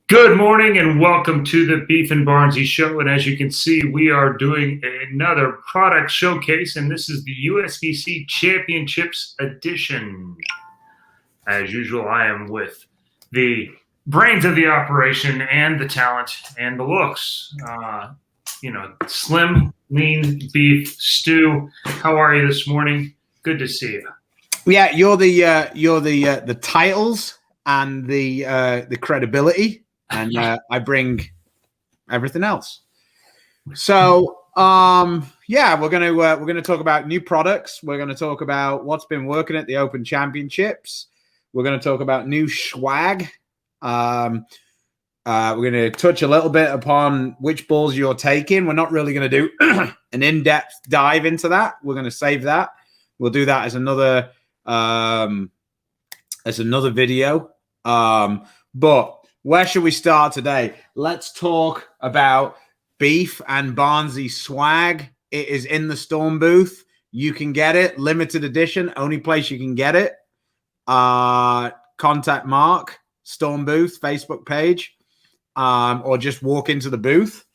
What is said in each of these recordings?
Good morning and welcome to the Beef and Barnzy Show. And as you can see, we are doing another product showcase, and this is the USBC Championships edition. As usual, I am with the brains of the operation and the talent and the looks. Slim, lean beef stew. How are you this morning? Good to see you. Yeah, you're the titles and the credibility. And I bring everything else. So we're gonna talk about new products. We're gonna talk about what's been working at the Open Championships. We're gonna talk about new swag. We're gonna touch a little bit upon which balls you're taking. We're not really gonna do an in-depth dive into that. We're gonna save that. We'll do that as another video. But where should we start today? Let's talk about beef and Barnzy swag. It is in the Storm booth. You can get it. Limited edition. Only place you can get it. Contact Mark, Storm booth, Facebook page, or just walk into the booth.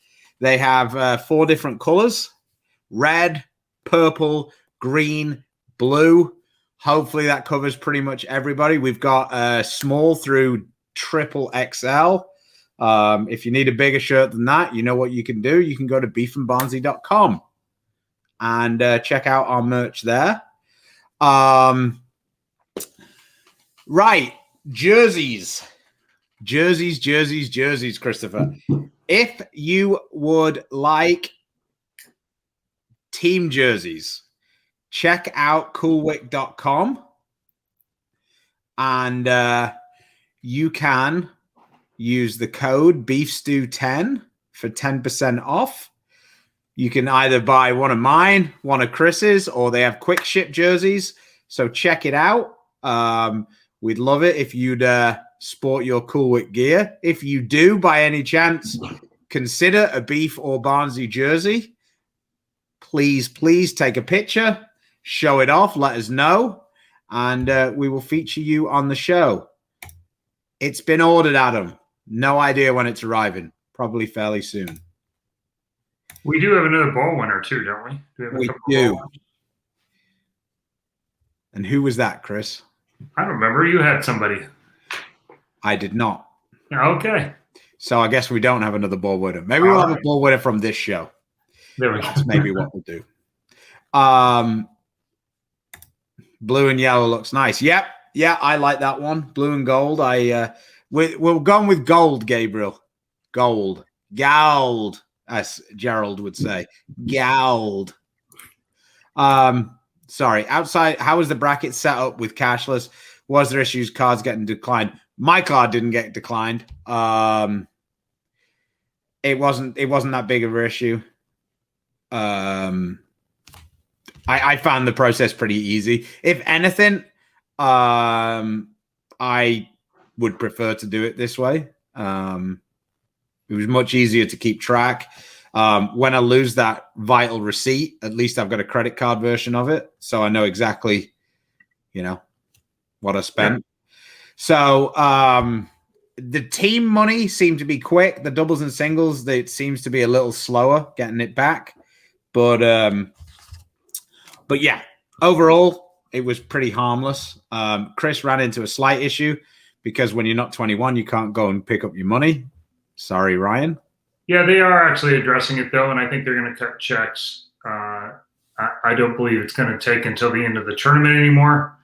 They have 4 different colors: red, purple, green, blue. Hopefully that covers pretty much everybody. We've got small through triple XL. If you need a bigger shirt than that, you know what you can do. You can go to beefandbarnzy.com and check out our merch there. Right. Jerseys, Christopher. If you would like team jerseys, check out coolwick.com and you can use the code BEEFSTEW10 for 10% off. You can either buy one of mine, one of Chris's, or they have quick ship jerseys. So check it out. We'd love it if you'd sport your Coolwick gear. If you do, by any chance, consider a Beef or Barnzy jersey. Please take a picture, show it off, let us know, and we will feature you on the show. It's been ordered, Adam. No idea when it's arriving. Probably fairly soon. We do have another ball winner too, don't we? We do. And who was that, Chris? I don't remember. You had somebody. I did not. Okay. So I guess we don't have another ball winner. Maybe we'll have a ball winner from this show. There we go. That's maybe what we'll do. Blue and yellow looks nice. Yep. Yeah, I like that one. Blue and gold. We're going with gold, Gabriel. Gold. As Gerald would say. Gold. Sorry. Outside, how was the bracket set up with cashless? Was there issues, cards getting declined? My card didn't get declined. It wasn't that big of an issue. I found the process pretty easy. If anything, I would prefer to do it this way. It was much easier to keep track. When I lose that vital receipt, at least I've got a credit card version of it, so I know exactly, what I spent. Yeah. So the team money seemed to be quick. The doubles and singles, it seems to be a little slower getting it back. But yeah, overall, it was pretty harmless. Chris ran into a slight issue because when you're not 21, you can't go and pick up your money. Sorry, Ryan. Yeah, they are actually addressing it, though, and I think they're going to cut checks. I don't believe it's going to take until the end of the tournament anymore.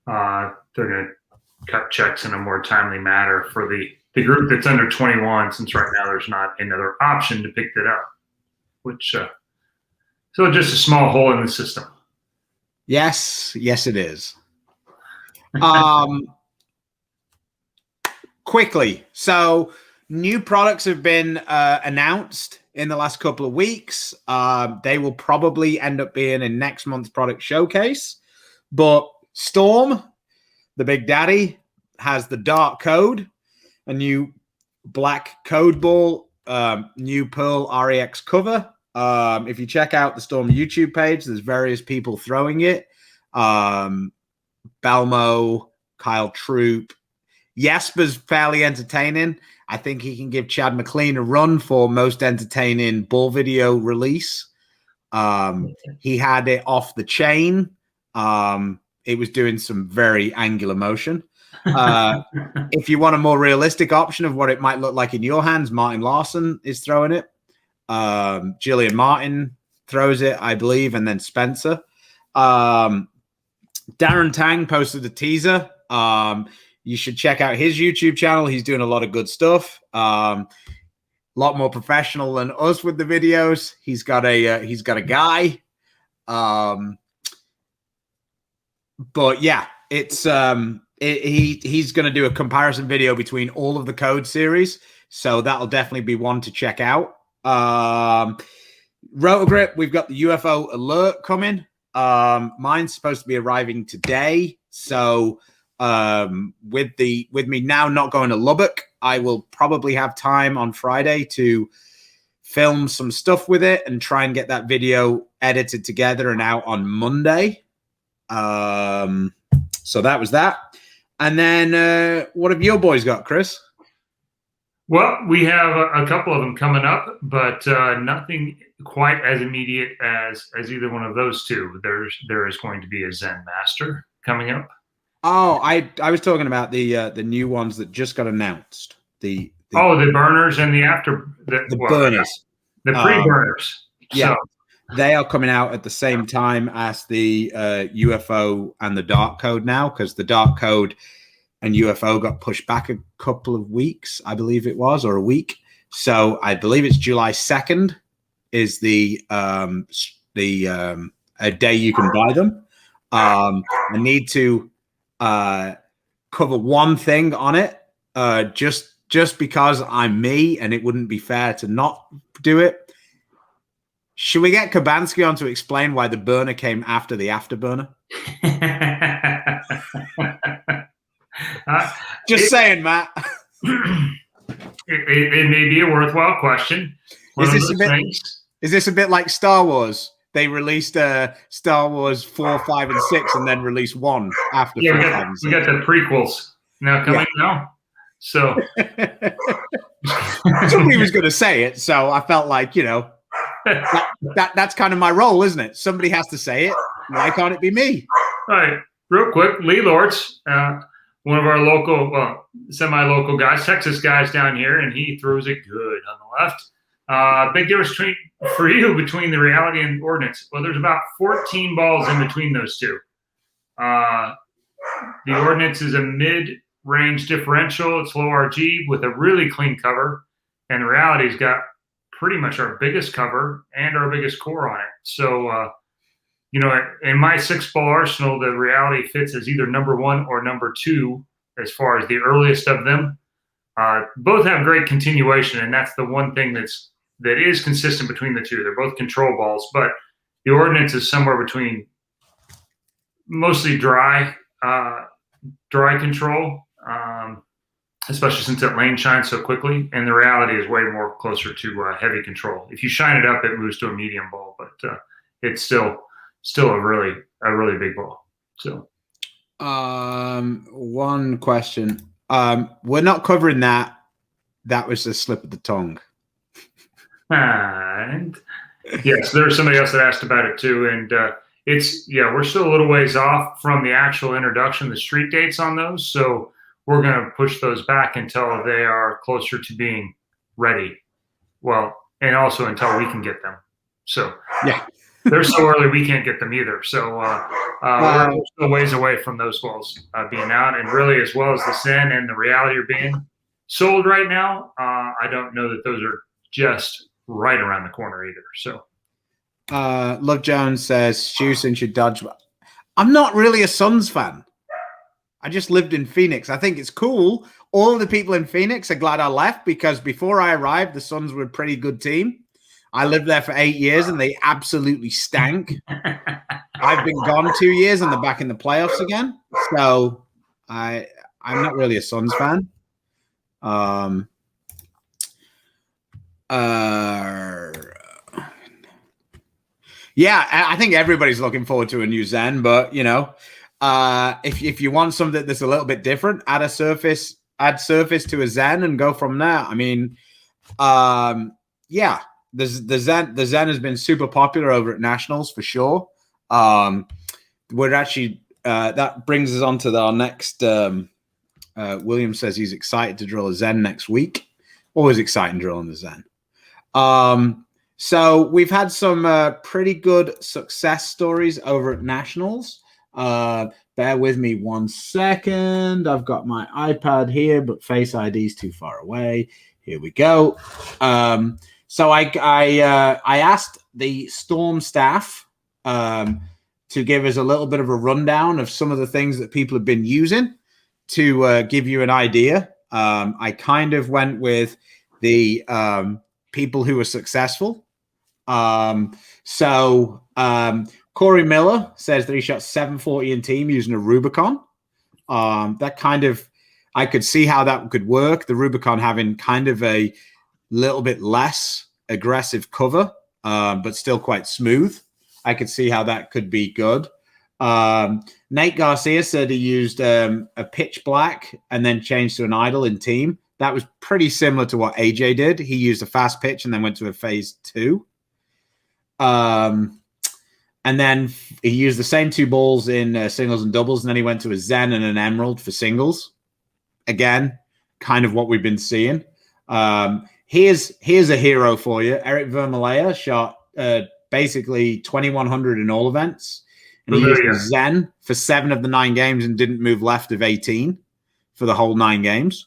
They're going to cut checks in a more timely manner for the group that's under 21, since right now there's not another option to pick that up, which so just a small hole in the system. Yes, it is. Quickly, so new products have been announced in the last couple of weeks. They will probably end up being in next month's product showcase. But Storm, the big daddy, has the dark code, a new black code ball, new Pearl REX cover. If you check out the Storm YouTube page, there's various people throwing it. Belmo, Kyle Troop, Jesper's fairly entertaining. I think he can give Chad McLean a run for most entertaining ball video release. He had it off the chain. It was doing some very angular motion. If you want a more realistic option of what it might look like in your hands, Martin Larson is throwing it. Jillian Martin throws it, I believe, and then Spencer. Darren Tang posted a teaser. You should check out his YouTube channel. He's doing a lot of good stuff. A lot more professional than us with the videos. He's got a guy. But yeah, it's he's going to do a comparison video between all of the code series. So that'll definitely be one to check out. Roto Grip, we've got the UFO alert coming. Mine's supposed to be arriving today. So with me now not going to Lubbock, I will probably have time on Friday to film some stuff with it and try and get that video edited together and out on Monday. So that was that. And then what have your boys got, Chris? Well, we have a couple of them coming up, but nothing quite as immediate as either one of those two. There is going to be a Zen Master coming up. Oh, I was talking about the new ones that just got announced. The burners and the burners, the pre-burners. Yeah, so they are coming out at the same time as the UFO and the Dark Code now, because the Dark Code and UFO got pushed back a couple of weeks, I believe it was, or a week. So I believe it's July 2nd is the a day you can buy them. I need to cover one thing on it, just because I'm me and it wouldn't be fair to not do it. Should we get Kabansky on to explain why the burner came after the afterburner? Just saying, Matt. It may be a worthwhile question. Is this a bit like Star Wars? They released Star Wars 4, 5, and 6, and then released 1 after. Yeah, we got the prequels now coming now. So somebody was going to say it, so I felt like, that's kind of my role, isn't it? Somebody has to say it. Why can't it be me? All right, real quick, Lee Lortz, one of our local, semi-local guys, Texas guys down here, and he throws it good on the left. Big difference for you between the reality and ordinance. Well, there's about 14 balls in between those two. The ordinance is a mid-range differential. It's low RG with a really clean cover, and the reality's got pretty much our biggest cover and our biggest core on it. So, in my 6-ball arsenal, the reality fits as either number 1 or number 2 as far as the earliest of them. Both have great continuation, and that's the one thing that is consistent between the two. They're both control balls, but the ordinance is somewhere between mostly dry control, especially since that lane shines so quickly, and the reality is way more closer to heavy control. If you shine it up, it moves to a medium ball, but it's still a really big ball. So, one question. We're not covering that. That was a slip of the tongue. And yes, there's somebody else that asked about it too. And we're still a little ways off from the actual introduction, the street dates on those. So we're going to push those back until they are closer to being ready. Well, and also until we can get them. So yeah, they're so early we can't get them either. So we're still ways away from those balls being out. And really, as well as the Zen and the reality are being sold right now, I don't know that those are just right around the corner either. So Love Jones says Houston should dodge. I'm not really a Suns fan. I just lived in Phoenix. I think it's cool. All of the people in Phoenix are glad I left, because before I arrived, the Suns were a pretty good team. I lived there for 8 years and they absolutely stank. I've been gone 2 years and they're back in the playoffs again. So I'm not really a Suns fan. Yeah, I think everybody's looking forward to a new Zen, but if you want something that's a little bit different, add a surface add surface to a Zen and go from there. I mean, yeah, the Zen has been super popular over at Nationals for sure. We're actually that brings us on to our next. William says he's excited to drill a Zen next week. Always exciting drilling the Zen. So we've had some pretty good success stories over at Nationals. Bear with me 1 second. I've got my iPad here, but Face ID is too far away. Here we go. So I asked the Storm staff to give us a little bit of a rundown of some of the things that people have been using to give you an idea. I kind of went with the people who were successful. Corey Miller says that he shot 740 in team using a Rubicon. That kind of, I could see how that could work. The Rubicon having kind of a little bit less aggressive cover, but still quite smooth. I could see how that could be good. Nate Garcia said he used a pitch black and then changed to an idle in team. That was pretty similar to what AJ did. He used a fast pitch and then went to a phase 2. And then he used the same 2 balls in singles and doubles, and then he went to a Zen and an Emerald for singles. Again, kind of what we've been seeing. Here's a hero for you. Eric Vermaleya shot basically 2,100 in all events. And he used the Zen for 7 of the 9 games and didn't move left of 18 for the whole 9 games.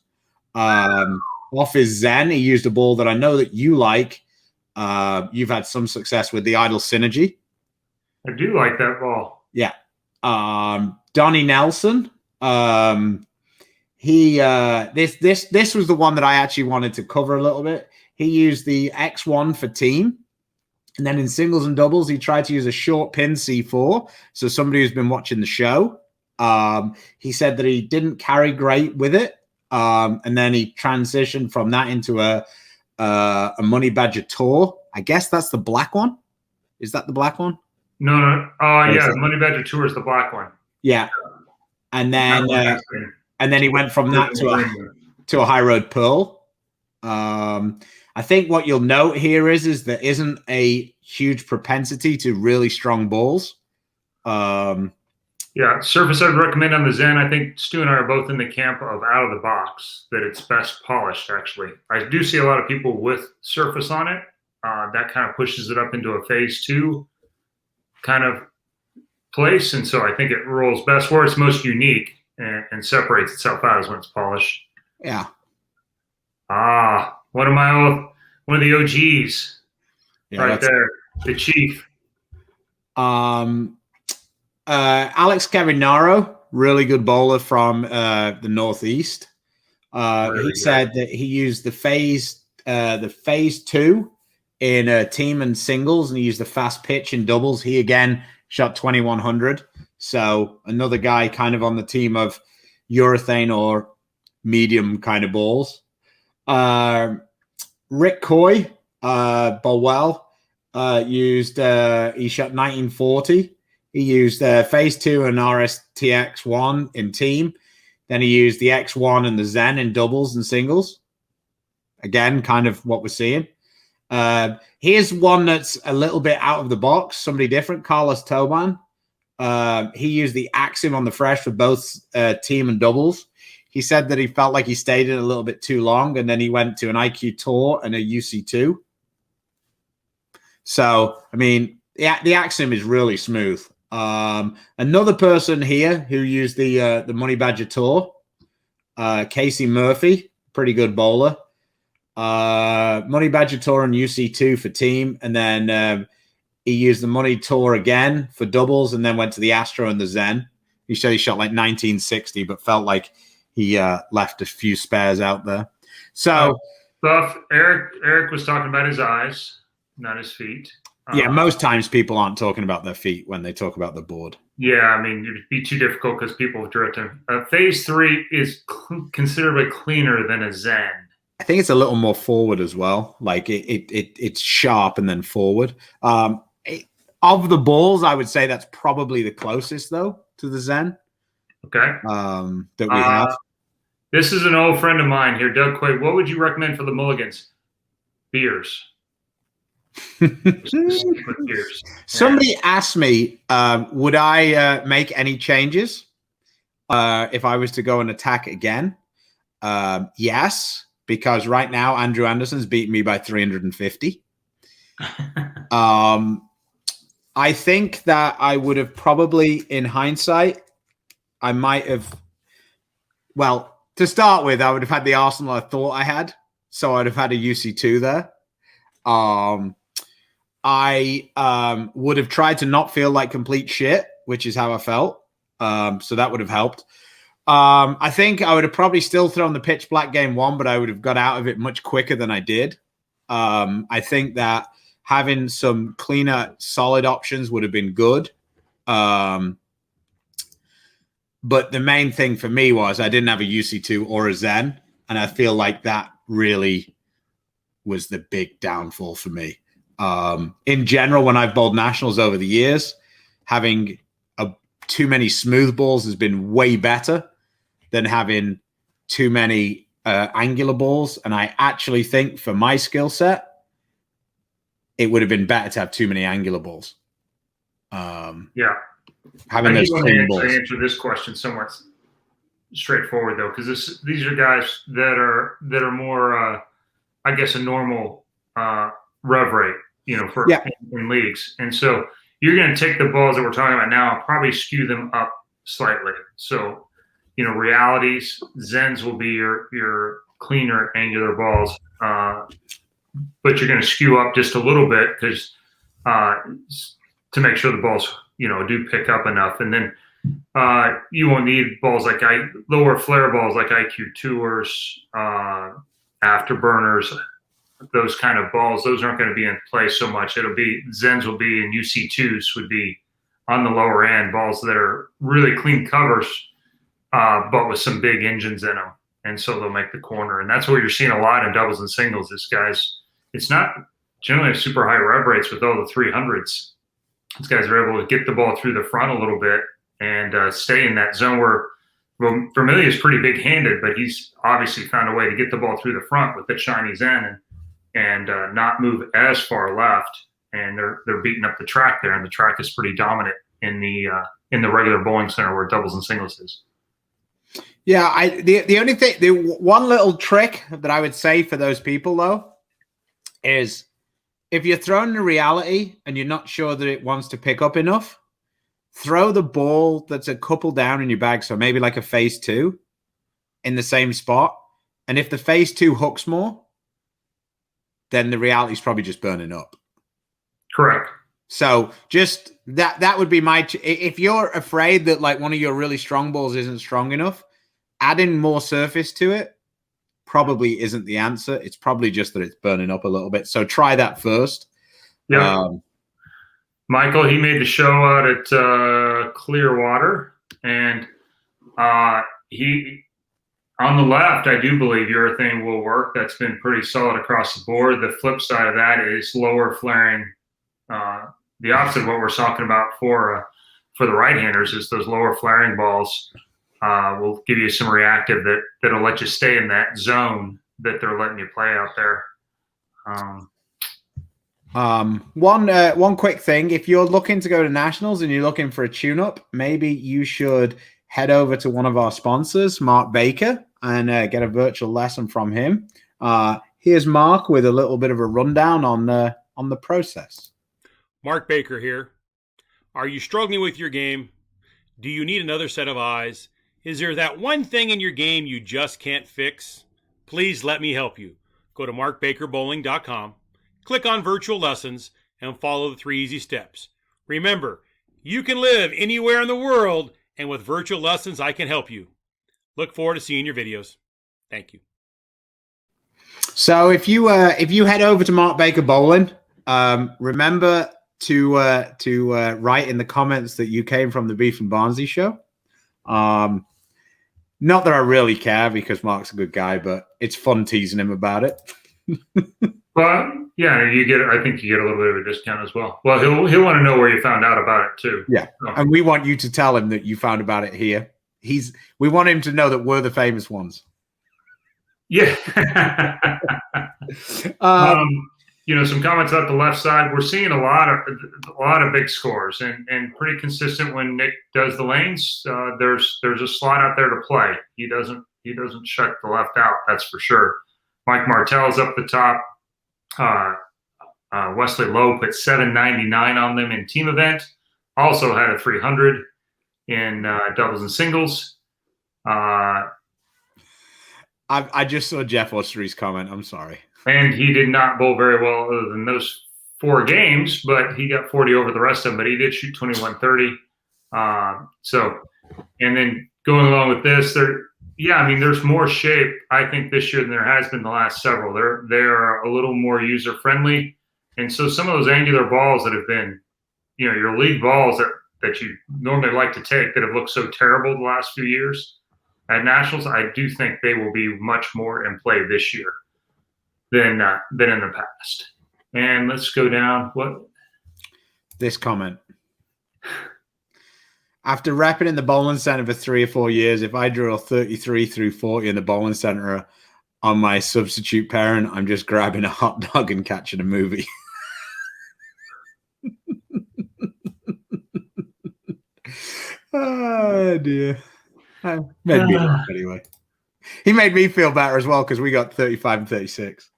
Off his Zen, he used a ball that I know that you like. You've had some success with the Idle Synergy. I do like that ball. Yeah. Donnie Nelson. This was the one that I actually wanted to cover a little bit. He used the X1 for team. And then in singles and doubles, he tried to use a short pin C4. So somebody who's been watching the show, he said that he didn't carry great with it. And then he transitioned from that into a Money Badger Tour. I guess that's the black one. Is that the black one? No. Yeah, Money Badger Tour is the black one. Yeah. And then he went from that to a High Road Pearl. I think what you'll note here is there isn't a huge propensity to really strong balls. Yeah, surface I'd recommend on the Zen. I think Stu and I are both in the camp of out of the box, that it's best polished, actually. I do see a lot of people with surface on it. That kind of pushes it up into a phase 2 kind of place. And so I think it rolls best where it's most unique and separates itself out as when it's polished. Yeah. One of the OGs, right there, the Chief. Alex Cavinaro, really good bowler from the Northeast. He said that he used the phase 2 in team and singles, and he used the fast pitch in doubles. He again shot 2,100. So another guy kind of on the team of urethane or medium kind of balls. Rick Coy, Bowell, he shot 1940. He used phase 2 and RSTX1 in team. Then he used the X1 and the Zen in doubles and singles. Again, kind of what we're seeing. Here's one that's a little bit out of the box. Somebody different, Carlos Toban. He used the Axiom on the fresh for both team and doubles. He said that he felt like he stayed in a little bit too long, and then he went to an IQ Tour and a UC2. So, I mean, the Axiom is really smooth. Another person here who used the Money Badger Tour, Casey Murphy, pretty good bowler. Money Badger Tour and UC2 for team, and then he used the Money Tour again for doubles, and then went to the Astro and the Zen. He said he shot like 1960, but felt like he left a few spares out there. So, Eric was talking about his eyes, not his feet. Yeah, most times people aren't talking about their feet when they talk about the board. Yeah, I mean, it'd be too difficult because people have drifted. Phase 3 is considerably cleaner than a Zen. I think it's a little more forward as well. Like it's sharp and then forward. Of the balls, I would say that's probably the closest though to the Zen. Okay. That we have. This is an old friend of mine here, Doug Quaid. What would you recommend for the mulligans? Beers. Beers. Somebody asked me, would I make any changes if I was to go and attack again? Yes, because right now Andrew Anderson's beating me by 350. I think that I would have probably, in hindsight, I might have, well, to start with, I would have had the Arsenal I thought I had. So I'd have had a UC2 there. I would have tried to not feel like complete shit, which is how I felt. So that would have helped. I think I would have probably still thrown the pitch black game 1, but I would have got out of it much quicker than I did. I think that having some cleaner, solid options would have been good. But the main thing for me was I didn't have a UC2 or a Zen. And I feel like that really was the big downfall for me. In general, when I've bowled nationals over the years, having too many smooth balls has been way better than having too many angular balls. And I actually think for my skill set, it would have been better to have too many angular balls. Yeah. Having those clean balls. I answer this question somewhat straightforward though, because these are guys that are more, I guess, a normal rev rate, for in leagues, and so you're going to take the balls that we're talking about now and probably skew them up slightly. So, realities, Zens will be your cleaner angular balls, but you're going to skew up just a little bit because to make sure the balls, do pick up enough. And then you won't need balls like lower flare balls like IQ tours, afterburners, those kind of balls. Those aren't going to be in play so much. It'll be Zens will be, and UC2s would be on the lower end, balls that are really clean covers, but with some big engines in them. And so they'll make the corner. And that's what you're seeing a lot in doubles and singles. This guys, it's not generally super high rev rates with all the 300s. These guys are able to get the ball through the front a little bit and stay in that zone where Vermillion is pretty big-handed, but he's obviously found a way to get the ball through the front with the Chinese end and not move as far left. And they're beating up the track there, and the track is pretty dominant in the regular bowling center where doubles and singles is. Yeah, the only thing, the one little trick that I would say for those people though is if you're throwing a reality and you're not sure that it wants to pick up enough, throw the ball that's a couple down in your bag, so maybe like a phase 2 in the same spot. And if the phase 2 hooks more, then the reality is probably just burning up. Correct. So just that would be if you're afraid that like one of your really strong balls isn't strong enough, adding more surface to it probably isn't the answer. It's probably just that it's burning up a little bit. So try that first. Yeah. Michael, he made the show out at Clearwater, and he on the left, I do believe urethane will work. That's been pretty solid across the board. The flip side of that is lower flaring. The opposite of what we're talking about for the right-handers is those lower flaring balls will give you some reactive that'll let you stay in that zone that they're letting you play out there. One quick thing, if you're looking to go to nationals and you're looking for a tune-up, maybe you should head over to one of our sponsors, Mark Baker, and get a virtual lesson from him. Here's Mark with a little bit of a rundown on the process. Mark Baker here. Are you struggling with your game? Do you need another set of eyes? Is there that one thing in your game you just can't fix? Please let me help you. Go to markbakerbowling.com, click on virtual lessons, and follow the 3 easy steps. Remember, you can live anywhere in the world, and with virtual lessons, I can help you. Look forward to seeing your videos. Thank you. So if you head over to Mark Baker Bowling, remember to write in the comments that you came from the Beef and Barnzy Show. Not that I really care because Mark's a good guy, but it's fun teasing him about it. Well, yeah, I think you get a little bit of a discount as well. Well, he'll want to know where you found out about it too. Yeah, and we want you to tell him that you found about it here. We want him to know that we're the famous ones. Yeah. Um, Some comments about the left side. We're seeing a lot of big scores and pretty consistent when Nick does the lanes. There's a slot out there to play. He doesn't shut the left out. That's for sure. Mike Martell's up the top. Wesley Lowe put 799 on them in team event. Also had a 300 in doubles and singles. I just saw Jeff Ostery's comment. I'm sorry. And he did not bowl very well other than those 4 games, but he got 40 over the rest of them. But he did shoot 2130. And then going along with this, there's more shape, I think, this year than there has been the last several. They're a little more user friendly, and so some of those angular balls that have been, your league balls that you normally like to take that have looked so terrible the last few years at nationals, I do think they will be much more in play this year than in the past. And let's go down. What? This comment. After repping in the bowling center for 3 or 4 years, if I drill 33 through 40 in the bowling center on my substitute parent, I'm just grabbing a hot dog and catching a movie. Oh, dear. Made me laugh anyway. He made me feel better as well because we got 35 and 36.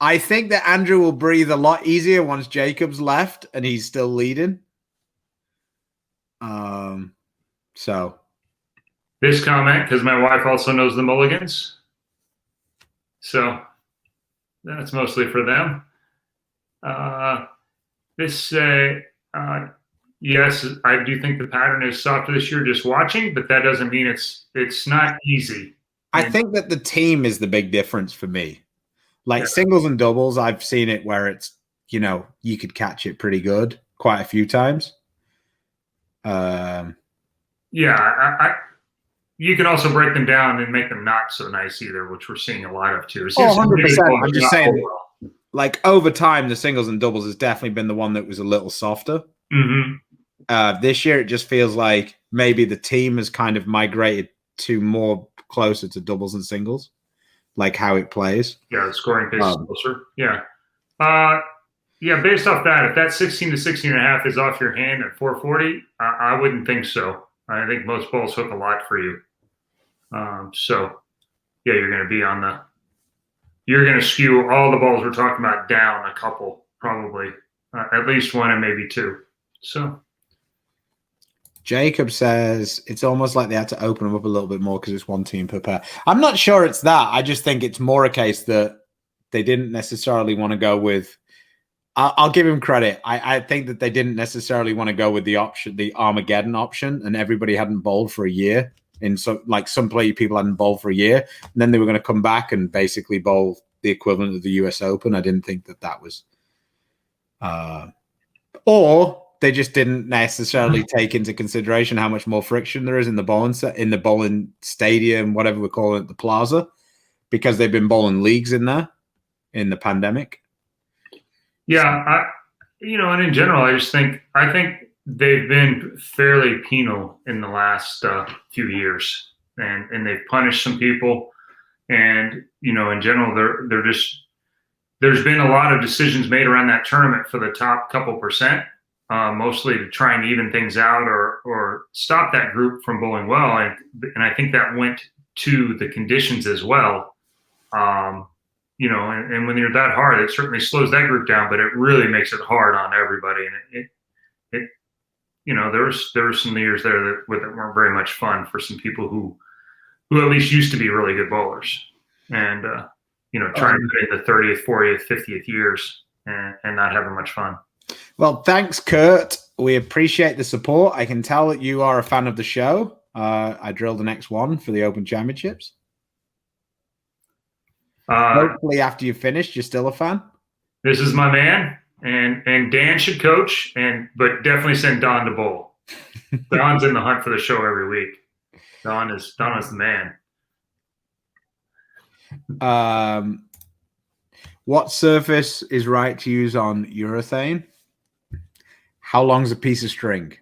I think that Andrew will breathe a lot easier once Jacob's left and he's still leading. So this comment, because my wife also knows the Mulligans. So that's mostly for them. Yes, I do think the pattern is softer this year just watching, but that doesn't mean it's not easy. I think that the team is the big difference for me. Like singles and doubles, I've seen it where it's, you could catch it pretty good quite a few times. You can also break them down and make them not so nice either, which we're seeing a lot of too. 100%. I'm just saying, like over time, the singles and doubles has definitely been the one that was a little softer. Mm-hmm. This year, it just feels like maybe the team has kind of migrated to more closer to doubles and singles, like how it plays. Yeah, the scoring pace is closer. Yeah. Based off that, if that 16 to 16 and a half is off your hand at 440, I wouldn't think so. I think most balls hook a lot for you. You're going to be you're going to skew all the balls we're talking about down a couple, probably at least one and maybe two. So Jacob says it's almost like they had to open them up a little bit more because it's one team per pair. I'm not sure it's that. I just think it's more a case that they didn't necessarily want to go with. I'll give him credit. I think that they didn't necessarily want to go with the Armageddon option, and everybody hadn't bowled for a year. Some people hadn't bowled for a year, and then they were going to come back and basically bowl the equivalent of the US Open. I didn't think that was, or they just didn't necessarily take into consideration how much more friction there is in the bowling stadium, whatever we're calling it, the plaza, because they've been bowling leagues in there in the pandemic. Yeah, and in general, I think they've been fairly penal in the last few years, and they've punished some people, and in general, there's been a lot of decisions made around that tournament for the top couple percent, mostly to try and even things out or stop that group from bowling well, and I think that went to the conditions as well. And when you're that hard, it certainly slows that group down, but it really makes it hard on everybody. And there were some years there that weren't very much fun for some people who at least used to be really good bowlers, and trying to put in the 30th, 40th, 50th years and not having much fun. Well, thanks, Kurt. We appreciate the support. I can tell that you are a fan of the show. I drilled the next one for the Open Championships. Hopefully after you've finished, you're still a fan. This is my man, and Dan should coach, but definitely send Don to bowl. Don's in the hunt for the show every week. Don is the man. What surface is right to use on urethane? How long's a piece of string?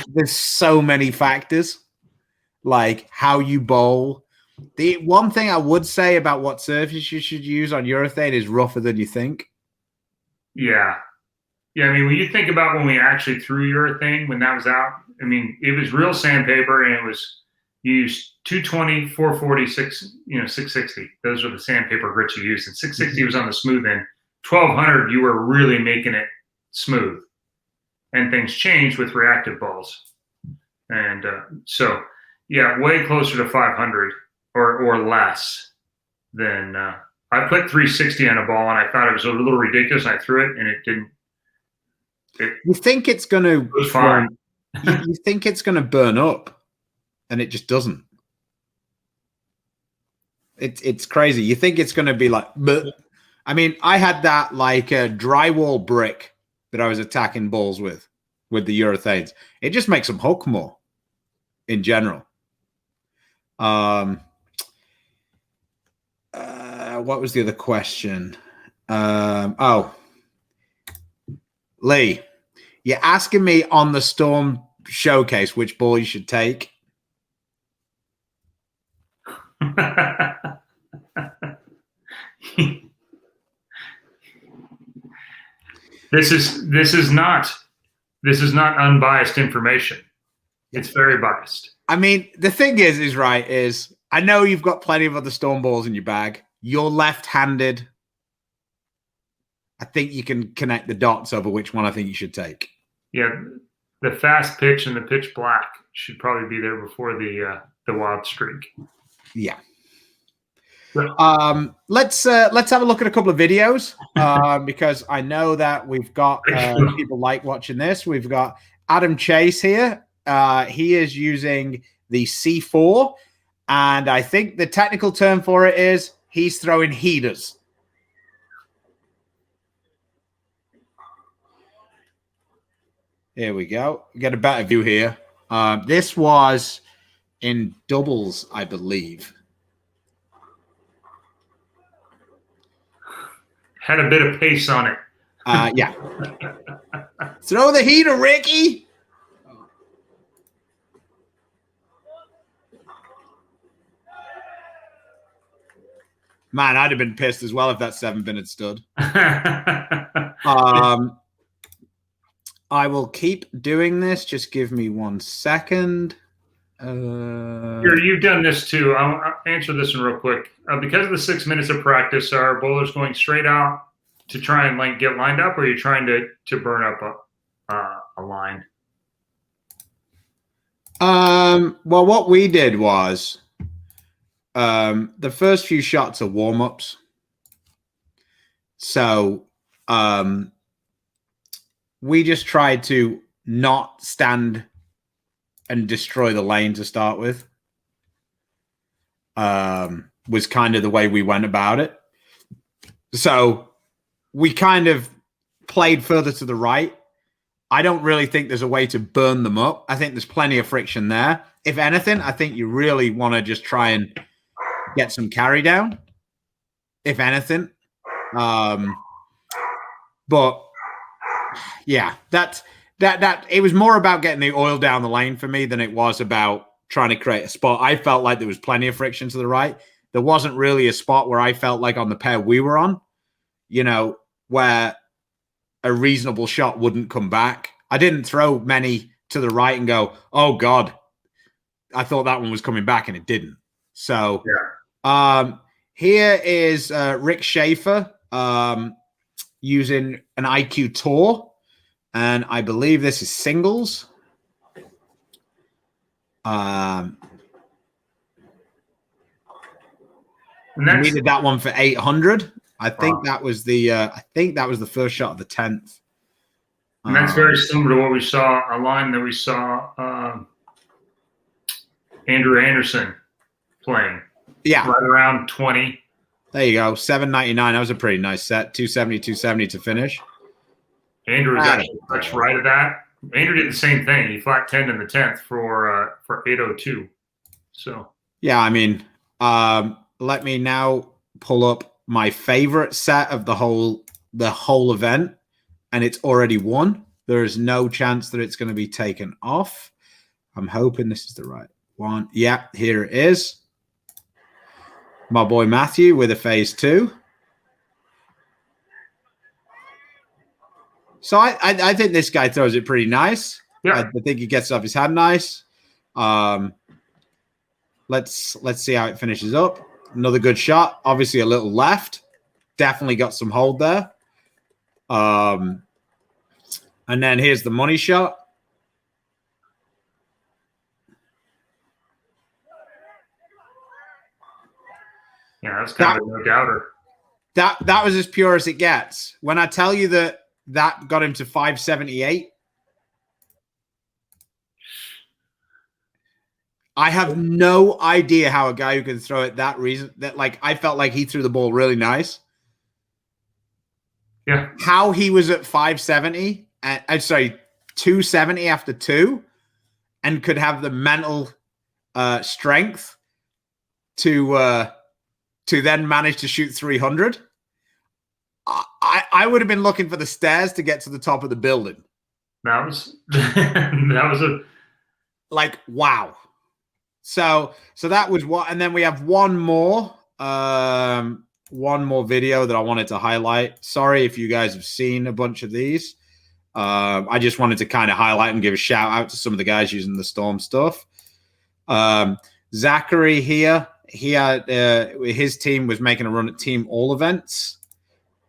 There's so many factors. like how you bowl. The one thing I would say about what surface you should use on urethane is rougher than you think. Yeah. Yeah, I mean, when you think about when we actually threw urethane, when that was out, I mean, it was real sandpaper, and it was you used 220, 440, 660. Those are the sandpaper grits you used, and 660 was on the smooth end. 1200, you were really making it smooth, and things changed with reactive balls, and so yeah, way closer to 500 or less than. I put 360 on a ball, and I thought it was a little ridiculous. I threw it, and it didn't. You think it's going to was fine. You think it's going to burn up, and it just doesn't. It's crazy. You think it's going to be like, but I mean, I had that like a drywall brick that I was attacking balls with the urethanes. It just makes them hook more in general. What was the other question? Lee, you're asking me on the Storm Showcase which ball you should take. This is not unbiased information. It's very biased. I mean, the thing is I know you've got plenty of other Storm balls in your bag. You're left-handed. I think you can connect the dots over which one I think you should take. Yeah, the fast pitch and the pitch black should probably be there before the wild streak. Yeah. Let's have a look at a couple of videos because I know that we've got people like watching this. We've got Adam Chase here. He is using the C4, and I think the technical term for it is he's throwing heaters. Here we go. Get a better view here. This was in doubles, I believe. Had a bit of pace on it. Yeah. Throw the heater, Ricky. Man, I'd have been pissed as well if that 7-pin had stood. I will keep doing this. Just give me 1 second. Here, you've done this too. I'll answer this one real quick. Because of the 6 minutes of practice, are bowlers going straight out to try and like get lined up, or are you trying to burn up a line? Well, what we did was the first few shots are warm-ups. So we just tried to not stand and destroy the lane to start with. Was kind of the way we went about it. So we kind of played further to the right. I don't really think there's a way to burn them up. I think there's plenty of friction there. If anything, I think you really want to just try and get some carry down, if anything. But yeah, that it was more about getting the oil down the lane for me than it was about trying to create a spot. I felt like there was plenty of friction to the right. There wasn't really a spot where I felt like on the pair we were on, where a reasonable shot wouldn't come back. I didn't throw many to the right and go, oh God, I thought that one was coming back and it didn't. So here is Rick Schaefer using an IQ Tour. And I believe this is singles. I needed that one for 800. I think that was the first shot of the 10th. And that's very similar to what we saw, a line that we saw Andrew Anderson playing. Yeah. Right around 20. There you go. 799. That was a pretty nice set. 270, 270 to finish. Andrew was actually much right of that. Andrew did the same thing. He flat 10 in the 10th for 802. So yeah, I mean, let me now pull up my favorite set of the whole event, and it's already won. There is no chance that it's going to be taken off. I'm hoping this is the right. one. Yeah, here it is. My boy Matthew with a phase 2. So I think this guy throws it pretty nice. Yeah. I think he gets off his hand nice. Let's see how it finishes up. Another good shot. Obviously a little left. Definitely got some hold there. And then here's the money shot. Yeah, that's kind of a no-doubter. That was as pure as it gets. When I tell you that got him to 578, I have no idea how a guy who can throw it I felt like he threw the ball really nice. Yeah. How he was at 570, I'm sorry, 270 after 2, and could have the mental strength to then manage to shoot 300. I would have been looking for the stairs to get to the top of the building. That was a wow. So that was what, and then we have one more video that I wanted to highlight. Sorry if you guys have seen a bunch of these. I just wanted to kind of highlight and give a shout out to some of the guys using the Storm stuff. Zachary here, he had his team was making a run at team all events.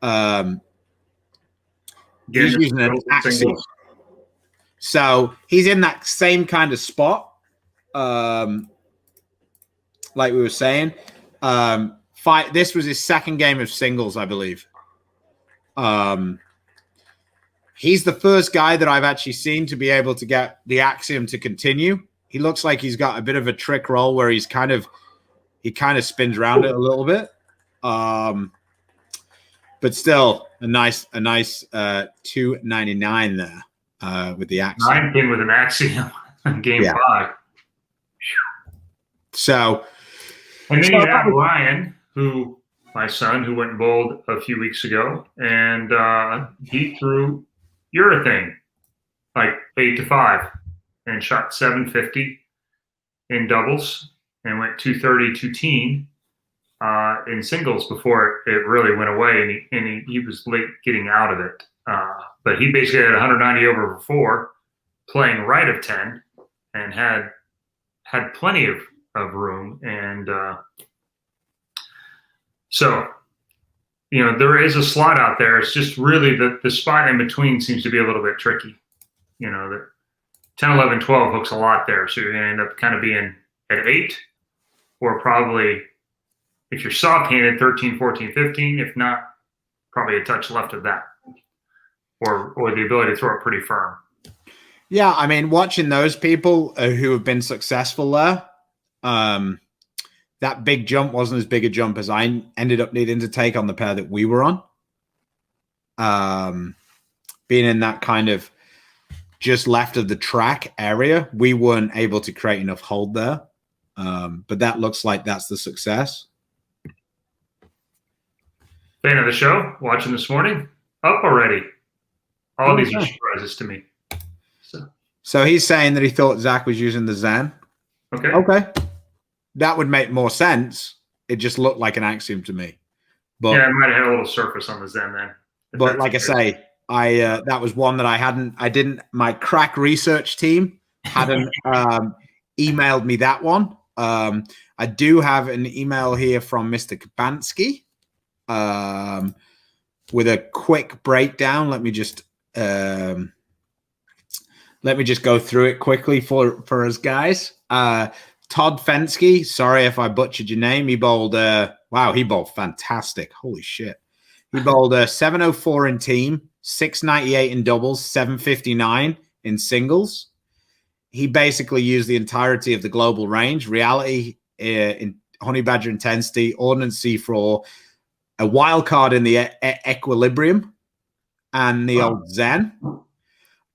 He's using an Axiom. So he's in that same kind of spot. Like we were saying, this was his second game of singles, I believe. He's the first guy that I've actually seen to be able to get the Axiom to continue. He looks like he's got a bit of a trick roll where he kind of spins around it a little bit. But still a nice 299 there with the Axiom. 9 pin with an Axiom in game 5. So, and then you have Ryan, my son, who went and bowled a few weeks ago, and he threw Urethane like 8-5 and shot 750 in doubles and went 230, 210 in singles before it really went away, and he was late getting out of it. But he basically had 190 over 4, playing right of 10, and had plenty of room. And so, there is a slot out there. It's just really the spot in between seems to be a little bit tricky. The 10, 11, 12 hooks a lot there. So you're going to end up kind of being at 8, or probably, if you're soft-handed, 13, 14, 15. If not, probably a touch left of that, or the ability to throw it pretty firm. Yeah, I mean, watching those people who have been successful there, that big jump wasn't as big a jump as I ended up needing to take on the pair that we were on. Being in that kind of just left of the track area, we weren't able to create enough hold there. But that looks like that's the success. Fan of the show, watching this morning, up already. All these are surprises to me. So he's saying that he thought Zach was using the Zen. Okay. That would make more sense. It just looked like an Axiom to me. But yeah, it might have had a little surface on the Zen then. But like I say, that was one that my crack research team hadn't emailed me that one. I do have an email here from Mr. Kapansky with a quick breakdown. Let me just go through it quickly for us guys. Todd Fensky, sorry if I butchered your name. He bowled he bowled fantastic. Holy shit. He bowled 704 in team, 698 in doubles, 759 in singles. He basically used the entirety of the global range, reality in Honey Badger intensity, Ordnance C4, a wild card in the equilibrium, and the old Zen.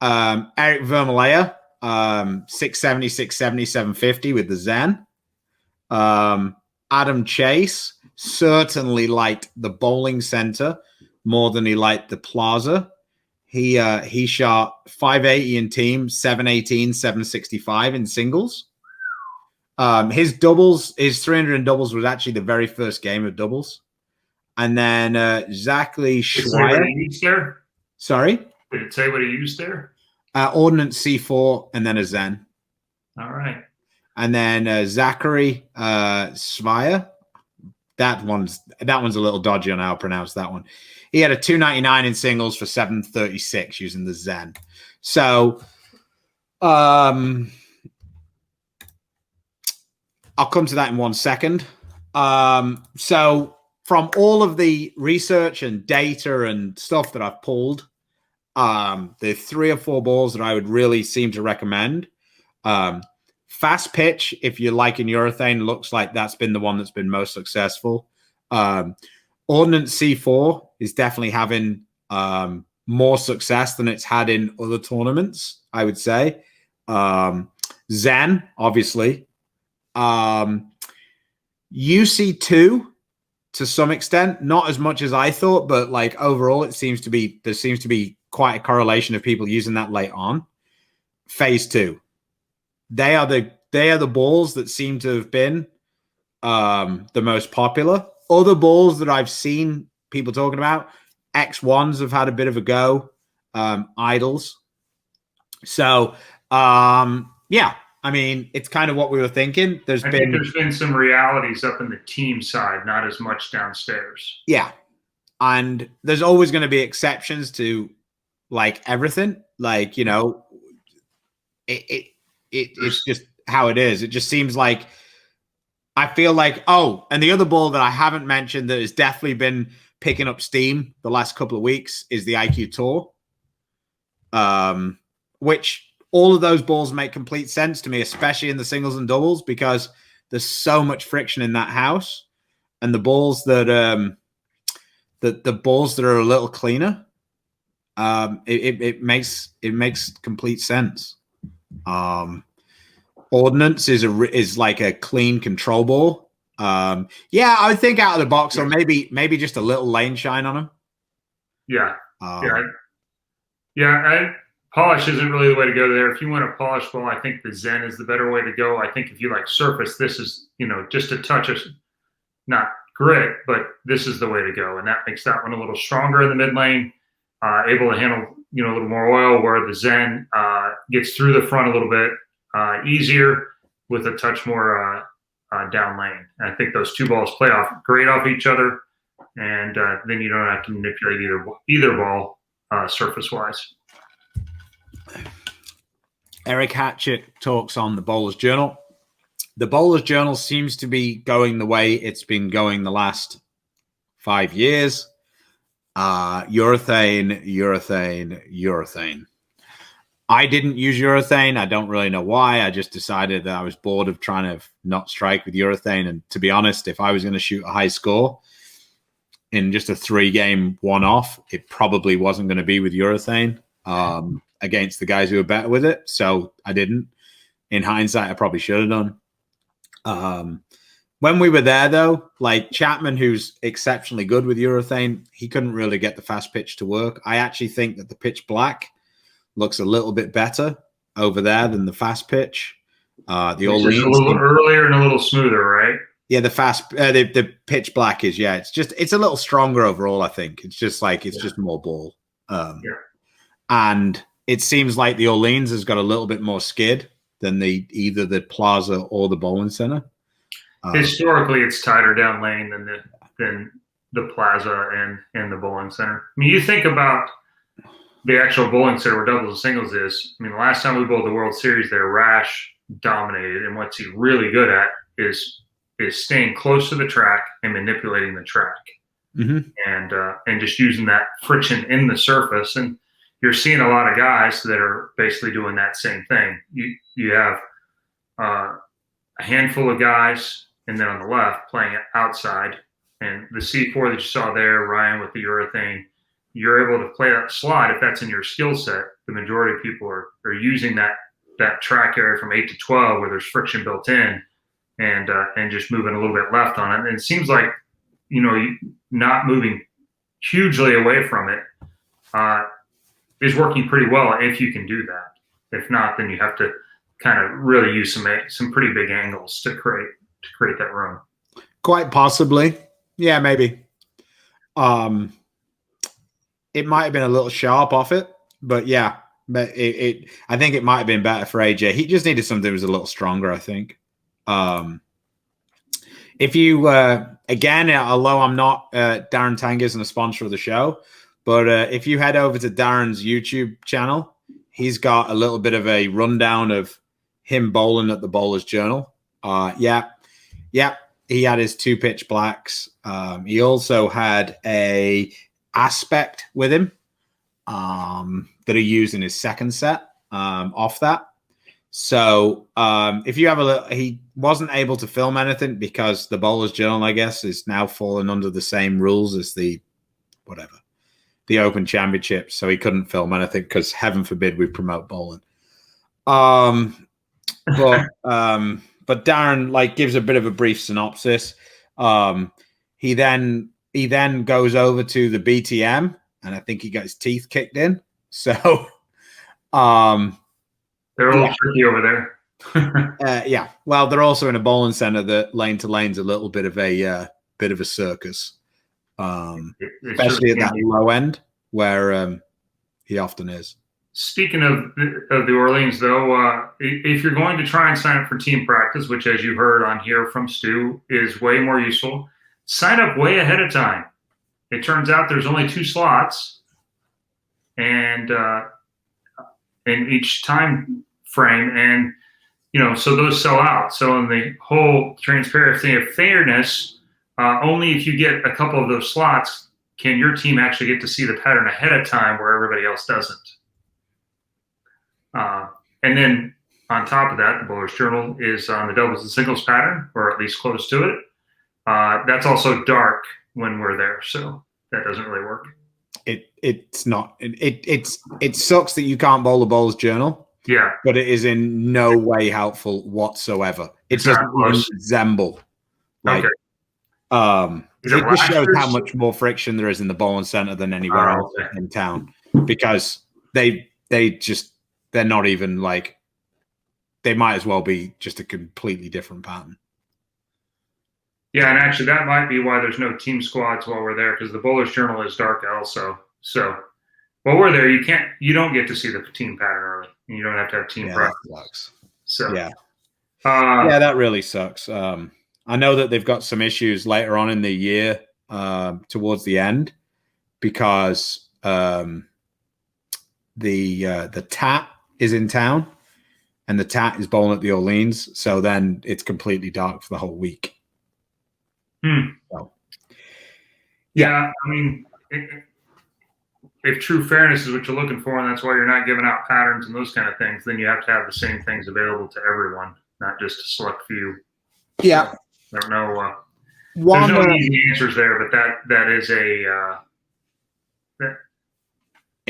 Eric Vermelea, 670, 670, 750 with the Zen. Adam Chase certainly liked the bowling center more than he liked the plaza. He shot 580 in team, 718, 765 in singles. His doubles, his 300 in doubles was actually the very first game of doubles. And then Zachary Schweier. What he used there? Sorry? Did it say what he used there? Ordnance C4 and then a Zen. All right. And then Zachary Schweier. That one's a little dodgy on how to pronounce that one. He had a 299 in singles for 736 using the Zen. So I'll come to that in 1 second. So from all of the research and data and stuff that I've pulled, the 3 or 4 balls that I would really seem to recommend. Fast pitch, if you're liking urethane, looks like that's been the one that's been most successful. Ordnance C4 is definitely having more success than it's had in other tournaments, I would say. Zen, obviously. UC2 to some extent, not as much as I thought, but like overall, there seems to be quite a correlation of people using that late on. Phase 2. They are the balls that seem to have been the most popular. Other balls that I've seen people talking about, X1s have had a bit of a go, idols. So, yeah, I mean, it's kind of what we were thinking. I think there's been some realities up in the team side, not as much downstairs. Yeah. And there's always going to be exceptions to like everything. Like, you know, it's just how it is. It just seems like I feel like, and the other ball that I haven't mentioned that has definitely been picking up steam the last couple of weeks is the IQ Tour, which all of those balls make complete sense to me, especially in the singles and doubles, because there's so much friction in that house, and the balls that the balls that are a little cleaner, it makes complete sense. Ordnance is like a clean control ball. Yeah, I would think out of the box, or maybe just a little lane shine on them. Yeah. Polish isn't really the way to go there. If you want a polish ball, I think the Zen is the better way to go. I think if you like surface, this is, just a touch of, not grit, but this is the way to go. And that makes that one a little stronger in the mid lane, able to handle, a little more oil, where the Zen gets through the front a little bit easier with a touch more down lane. And I think those two balls play off great off each other. And then you don't have to manipulate either ball surface-wise. Eric Hatchett talks on the Bowler's Journal. The Bowler's Journal seems to be going the way it's been going the last 5 years. Urethane. I didn't use urethane. I don't really know why. I just decided that I was bored of trying to not strike with urethane. And to be honest, if I was going to shoot a high score in just a 3-game one-off, it probably wasn't going to be with urethane. Against the guys who were better with it. So I didn't. In hindsight, I probably should have done. When we were there, though, like Chapman, who's exceptionally good with urethane, he couldn't really get the fast pitch to work. I actually think that the pitch black looks a little bit better over there than the fast pitch. The Orleans, a little earlier and a little smoother, right? Yeah, the pitch black is, it's a little stronger overall, I think. It's just like, just more ball. And it seems like the Orleans has got a little bit more skid than either the Plaza or the Bowling Center. Historically, it's tighter down lane than the Plaza and the Bowling Center. I mean, you think about the actual Bowling Center where doubles and singles is. I mean, the last time we bowled the World Series there, Rash dominated, and what's he really good at is staying close to the track and manipulating the track, and just using that friction in the surface. And you're seeing a lot of guys that are basically doing that same thing. You have a handful of guys, and then on the left playing outside. And the C4 that you saw there, Ryan, with the urethane, you're able to play that slide if that's in your skill set. The majority of people are using that track area from 8 to 12 where there's friction built in, and just moving a little bit left on it. And it seems like, not moving hugely away from it is working pretty well if you can do that. If not, then you have to kind of really use some pretty big angles to create that room. Quite possibly. Yeah, maybe. It might have been a little sharp off it, but yeah, but I think it might have been better for AJ. He just needed something that was a little stronger, I think. If you again, although I'm not Darren Tang isn't a sponsor of the show, but if you head over to Darren's YouTube channel, he's got a little bit of a rundown of him bowling at the Bowler's Journal. Yeah, he had his 2 pitch blacks. He also had a aspect with him that he used in his second set off that. So if you have a look, he wasn't able to film anything because the Bowler's Journal, I guess, is now falling under the same rules as the Open Championships. So he couldn't film anything because heaven forbid we promote bowling. But Darren gives a bit of a brief synopsis. He then goes over to the BTM, and I think he got his teeth kicked in. So they're a little tricky over there. Yeah. Well, they're also in a bowling center that lane to lane's a little bit of a circus. Especially at that low end where he often is. Speaking of the Orleans, though, if you're going to try and sign up for team practice, which, as you heard on here from Stu, is way more useful, sign up way ahead of time. It turns out there's only 2 slots, and in each time frame, and so those sell out. So in the whole transparency of fairness, only if you get a couple of those slots can your team actually get to see the pattern ahead of time where everybody else doesn't. And then on top of that, the Bowler's Journal is on the doubles and singles pattern, or at least close to it. That's also dark when we're there, so that doesn't really work. It's not. It sucks that you can't bowl the Bowler's Journal. Yeah, but it is in no way helpful whatsoever. It doesn't even resemble. Okay. It just shows how much more friction there is in the bowling center than anywhere else in town, because they're not even they might as well be just a completely different pattern. Yeah, and actually that might be why there's no team squads while we're there, because the Bowler's Journal is dark also. So while we're there, you don't get to see the team pattern early, and you don't have to have team practice. So yeah, that really sucks. I know that they've got some issues later on in the year, towards the end, because the Tat is in town, and the Tat is bowling at the Orleans, so then it's completely dark for the whole week. So, yeah, I mean, if true fairness is what you're looking for, and that's why you're not giving out patterns and those kind of things, then you have to have the same things available to everyone, not just a select few. Yeah. So, I don't know. There's no easy answers there, but that is it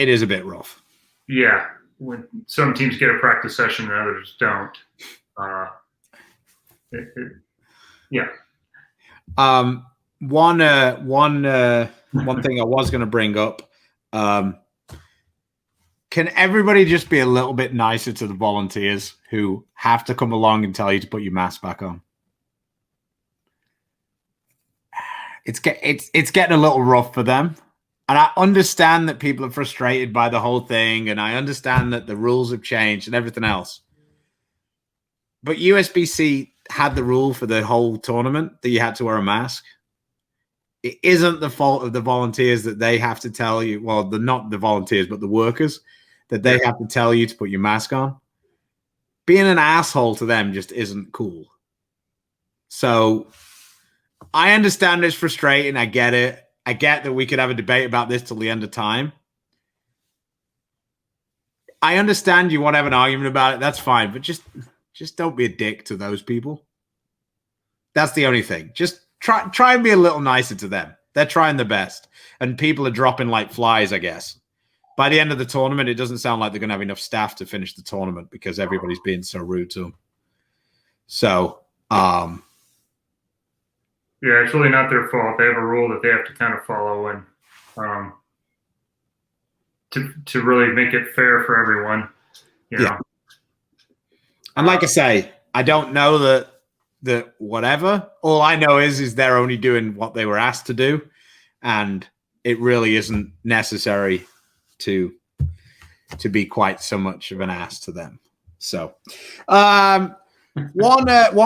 is a bit rough. Yeah. When some teams get a practice session and others don't. Yeah. One thing I was going to bring up. Can everybody just be a little bit nicer to the volunteers who have to come along and tell you to put your mask back on? It's getting a little rough for them. And I understand that people are frustrated by the whole thing, and I understand that the rules have changed and everything else. But USBC had the rule for the whole tournament that you had to wear a mask. It isn't the fault of the volunteers that they have to tell you, well, not the volunteers, but the workers, that they have to tell you to put your mask on. Being an asshole to them just isn't cool. So I understand it's frustrating. I get it. I get that we could have a debate about this till the end of time. I understand you want to have an argument about it. That's fine. But just don't be a dick to those people. That's the only thing. Just try and be a little nicer to them. They're trying their best. And people are dropping like flies, I guess. By the end of the tournament, it doesn't sound like they're going to have enough staff to finish the tournament because everybody's being so rude to them. So, yeah, it's really not their fault. They have a rule that they have to kind of follow, and to really make it fair for everyone. You know. And like I say, I don't know that whatever. All I know is they're only doing what they were asked to do, and it really isn't necessary to be quite so much of an ass to them. So, one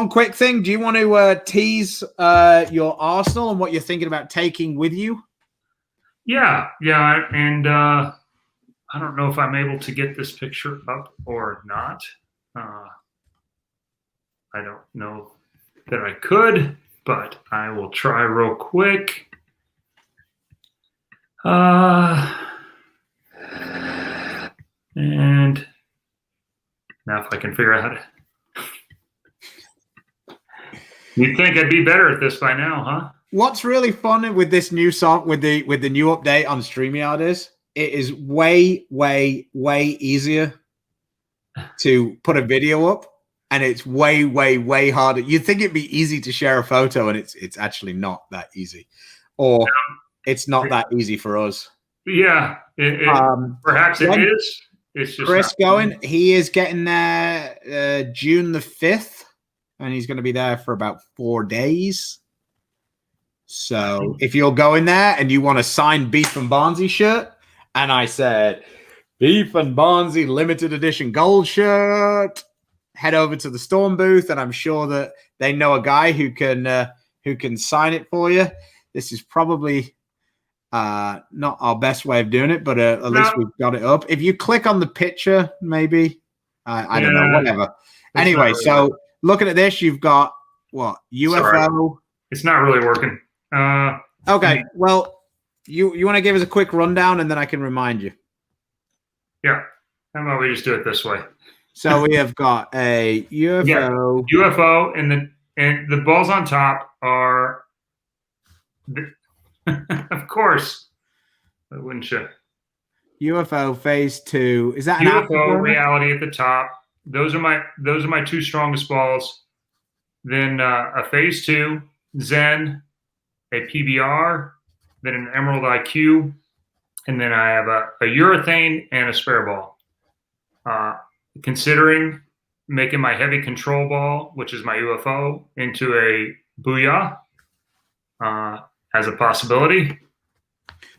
quick thing. Do you want to tease your Arsenal and what you're thinking about taking with you? Yeah, and I don't know if I'm able to get this picture up or not. I don't know that I could, but I will try real quick. And now if I can figure out how to. You'd think I'd be better at this by now, huh? What's really fun with this new song, with the new update on StreamYard is it is way, way, way easier to put a video up, and it's way, way, way harder. You'd think it'd be easy to share a photo, and it's actually not that easy, or it's not that easy for us. Yeah, perhaps it is. It's just Chris going. He is getting there June the 5th, and he's going to be there for about 4 days. So if you're going there and you want a signed Beef and Barnzy shirt, and I said Beef and Barnzy limited edition gold shirt, head over to the Storm booth, and I'm sure that they know a guy who can sign it for you. This is probably not our best way of doing it, but at least we've got it up. If you click on the picture, maybe I don't know, whatever. Anyway, really so looking at this, you've got what UFO. Sorry. It's not really working. Okay, well, you want to give us a quick rundown, and then I can remind you. Yeah, how about we just do it this way? So we have got a UFO, UFO, and the balls on top are, of course, wouldn't you? UFO phase 2. Is that an UFO reality at the top? Those are my two strongest balls. Then a phase 2 Zen, a PBR, then an Emerald IQ, and then I have a urethane and a spare ball. Considering making my heavy control ball, which is my UFO, into a Booyah as a possibility.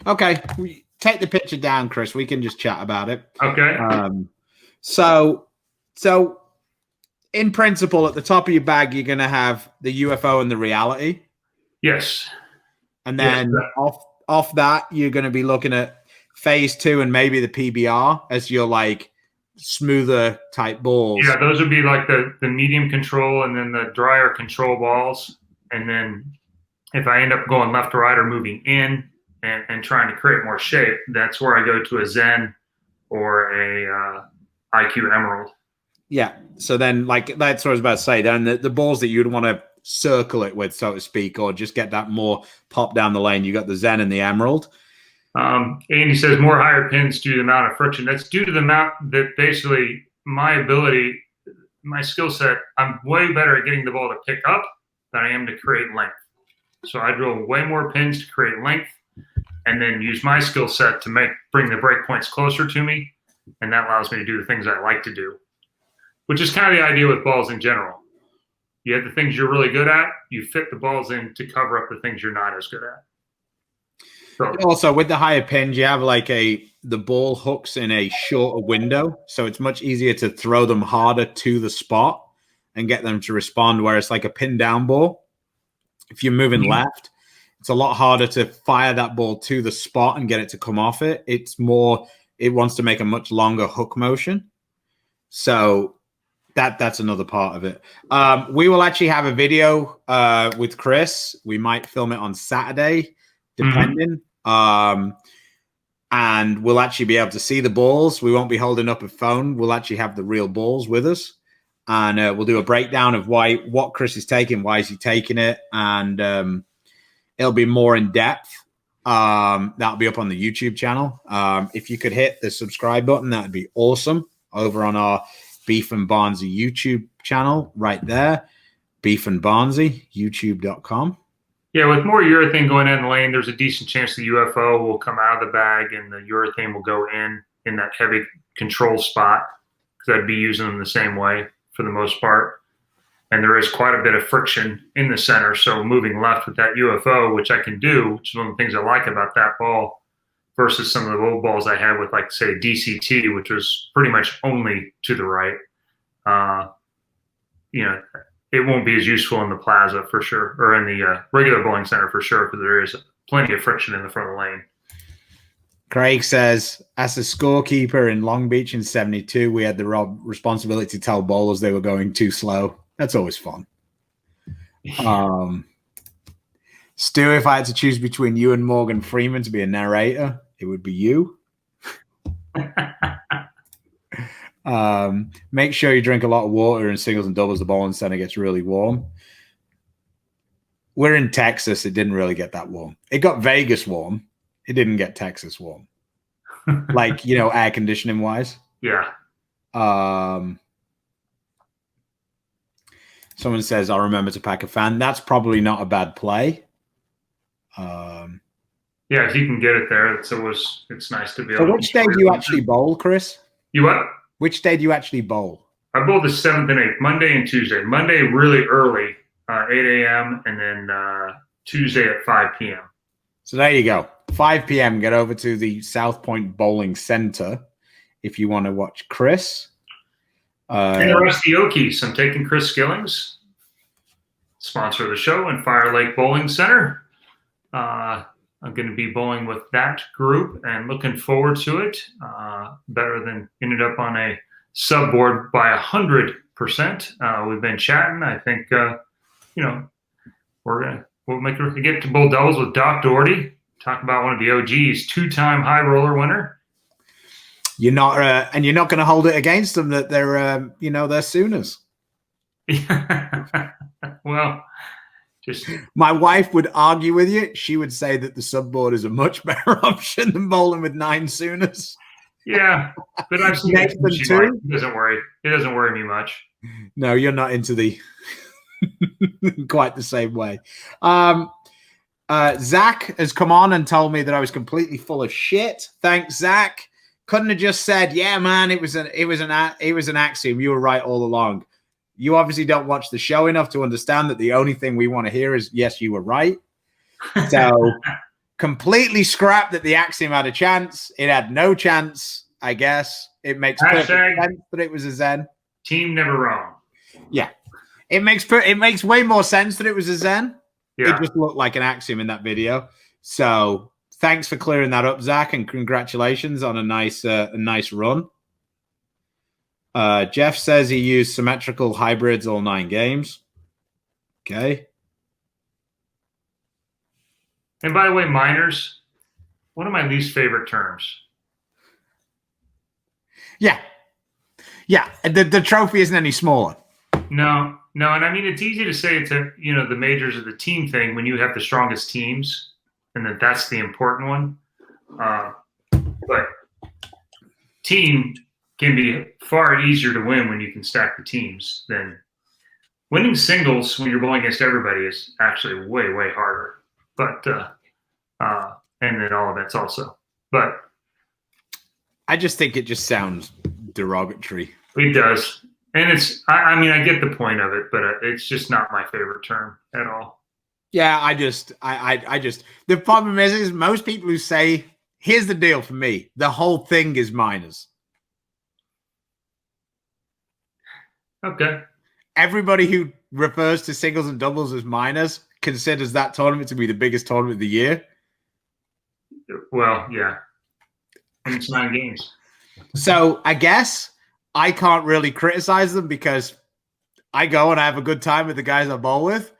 Okay, take the picture down, Chris. We can just chat about it. Okay. So in principle, at the top of your bag, you're going to have the UFO and the reality. Yes. And then off that, you're going to be looking at phase 2 and maybe the PBR as your like smoother type balls. Yeah, those would be like the medium control and then the drier control balls. And then if I end up going left to right or moving in and trying to create more shape, that's where I go to a Zen or a IQ Emerald. Yeah. So then, like, that's what I was about to say. Then the balls that you'd want to circle it with, so to speak, or just get that more pop down the lane. You got the Zen and the Emerald. Andy says more higher pins due to the amount of friction. That's due to the amount that basically my ability, my skill set, I'm way better at getting the ball to pick up than I am to create length. So I drill way more pins to create length and then use my skill set to bring the break points closer to me. And that allows me to do the things I like to do, which is kind of the idea with balls in general. You have the things you're really good at, you fit the balls in to cover up the things you're not as good at. So, also, with the higher pins, you have like the ball hooks in a shorter window, so it's much easier to throw them harder to the spot and get them to respond, whereas like a pin down ball, if you're moving left, it's a lot harder to fire that ball to the spot and get it to come off it. It's more, it wants to make a much longer hook motion. So that's another part of it. We will actually have a video with Chris. We might film it on Saturday, depending. And we'll actually be able to see the balls. We won't be holding up a phone. We'll actually have the real balls with us. And we'll do a breakdown of what Chris is taking, why is he taking it, and it'll be more in depth. That'll be up on the YouTube channel. If you could hit the subscribe button, that would be awesome. Over on our Beef and Barnzy YouTube channel, right there. Beef and Barnzy, youtube.com. Yeah, with more urethane going in the lane, there's a decent chance the UFO will come out of the bag and the urethane will go in that heavy control spot, because I'd be using them the same way for the most part. And there is quite a bit of friction in the center. So moving left with that UFO, which I can do, which is one of the things I like about that ball versus some of the old balls I had with, like, say, DCT, which was pretty much only to the right. It won't be as useful in the plaza for sure, or in the regular bowling center for sure, because there is plenty of friction in the front of the lane. Craig says, as a scorekeeper in Long Beach in 72, we had the responsibility to tell bowlers they were going too slow. That's always fun. Stu, if I had to choose between you and Morgan Freeman to be a narrator, it would be you. Make sure you drink a lot of water in singles and doubles. The bowling center gets really warm. We're in Texas. It didn't really get that warm. It got Vegas warm. It didn't get Texas warm. Like, air conditioning wise. Yeah. Someone says, I'll remember to pack a fan. That's probably not a bad play. Yeah, if you can get it there, it's nice to be able So to. which day do you actually bowl, Chris? You what? Which day do you actually bowl? I bowl the 7th and 8th, Monday and Tuesday. Monday really early, 8 a.m., and then Tuesday at 5 p.m. So there you go. 5 p.m. Get over to the South Point Bowling Center if you want to watch Chris. And the rest of the Okies. I'm taking Chris Skillings, sponsor of the show, and Fire Lake Bowling Center. I'm going to be bowling with that group and looking forward to it. Better than ended up on a sub board by 100%. We've been chatting. I think we'll get to bowl doubles with Doc Doherty. Talk about one of the OGs, 2-time high roller winner. You're not, and you're not going to hold it against them that they're Sooners. Well. My wife would argue with you. She would say that the subboard is a much better option than bowling with 9 Sooners. Yeah, but I've seen it. It doesn't worry me much. No, you're not into the quite the same way. Zach has come on and told me that I was completely full of shit. Thanks, Zach. Couldn't have just said, "Yeah, man, it was an axiom. You were right all along." You obviously don't watch the show enough to understand that the only thing we want to hear is, yes, you were right. So completely scrapped that the axiom had a chance. It had no chance, I guess. It makes perfect sense that it was a Zen. Team never wrong. Yeah. It makes way more sense that it was a Zen. Yeah. It just looked like an axiom in that video. So thanks for clearing that up, Zach, and congratulations on a nice run. Jeff says he used symmetrical hybrids all 9 games. Okay. And by the way, minors, one of my least favorite terms. Yeah. Yeah. The trophy isn't any smaller. No. And I mean, it's easy to say it's the majors are the team thing when you have the strongest teams and that's the important one. But team can be far easier to win when you can stack the teams than winning singles when you're bowling against everybody is actually way, way harder. But and then all events also. But I just think it just sounds derogatory. It does. And I get the point of it, but it's just not my favorite term at all. Yeah, I just the problem is most people who say, here's the deal for me, the whole thing is minors. Okay. Everybody who refers to singles and doubles as minors considers that tournament to be the biggest tournament of the year. Well, yeah. And it's 9 games. So I guess I can't really criticize them because I go and I have a good time with the guys I bowl with.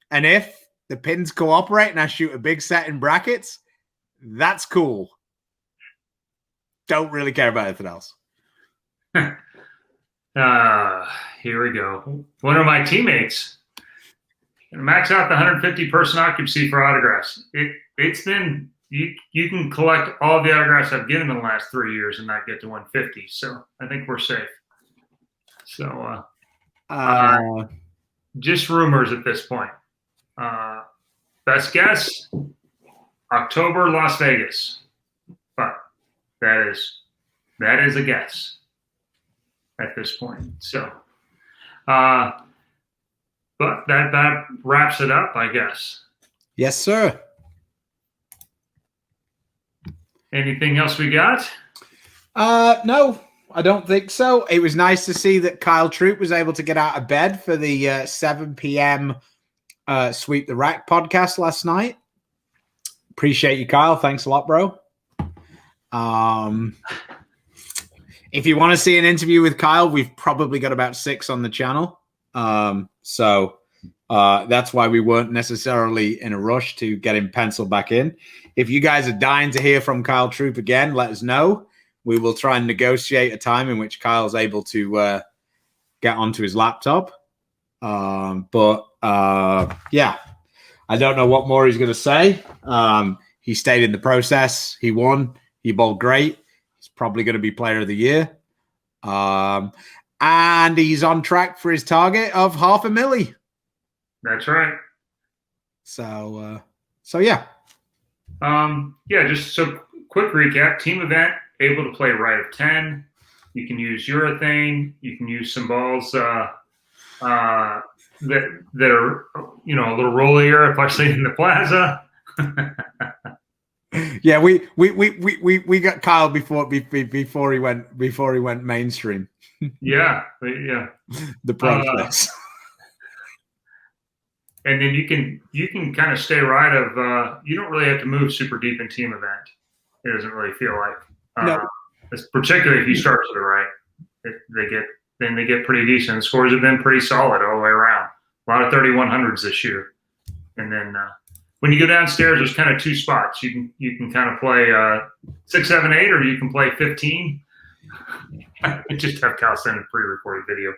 And if the pins cooperate and I shoot a big set in brackets, that's cool. Don't really care about anything else. Here we go. One of my teammates max out the 150 person occupancy for autographs. It's been you can collect all the autographs I've given in the last 3 years and not get to 150. So I think we're safe. So just rumors at this point. Best guess, October, Las Vegas. But that is a guess at this point. So But that wraps it up, I guess. Yes, sir. Anything else we got? No, I don't think so. It was nice to see that Kyle Troop was able to get out of bed for the 7 p.m. Sweep the Rack podcast last night. Appreciate you, Kyle. Thanks a lot, bro. If you want to see an interview with Kyle, we've probably got about 6 on the channel. So that's why we weren't necessarily in a rush to get him penciled back in. If you guys are dying to hear from Kyle Troop again, let us know. We will try and negotiate a time in which Kyle's able to get onto his laptop. Yeah, I don't know what more he's going to say. He stayed in the process. He won. He bowled great. He's probably going to be player of the year. And he's on track for his target of $500,000. That's right. So yeah. Just so quick recap. Team event, able to play right of 10. You can use urethane. You can use some balls that are, a little rollier, especially in the plaza. Yeah, we got Kyle before he went mainstream. Yeah. The process. And then you can kind of stay right of you don't really have to move super deep in team event. It doesn't really feel like No. Particularly if you start to the right. They get pretty decent. The scores have been pretty solid all the way around. A lot of 3100s this year. And then when you go downstairs, there's kind of 2 spots. You can kind of play 6, 7, 8, or you can play 15. Just have Cal send a pre-recorded video.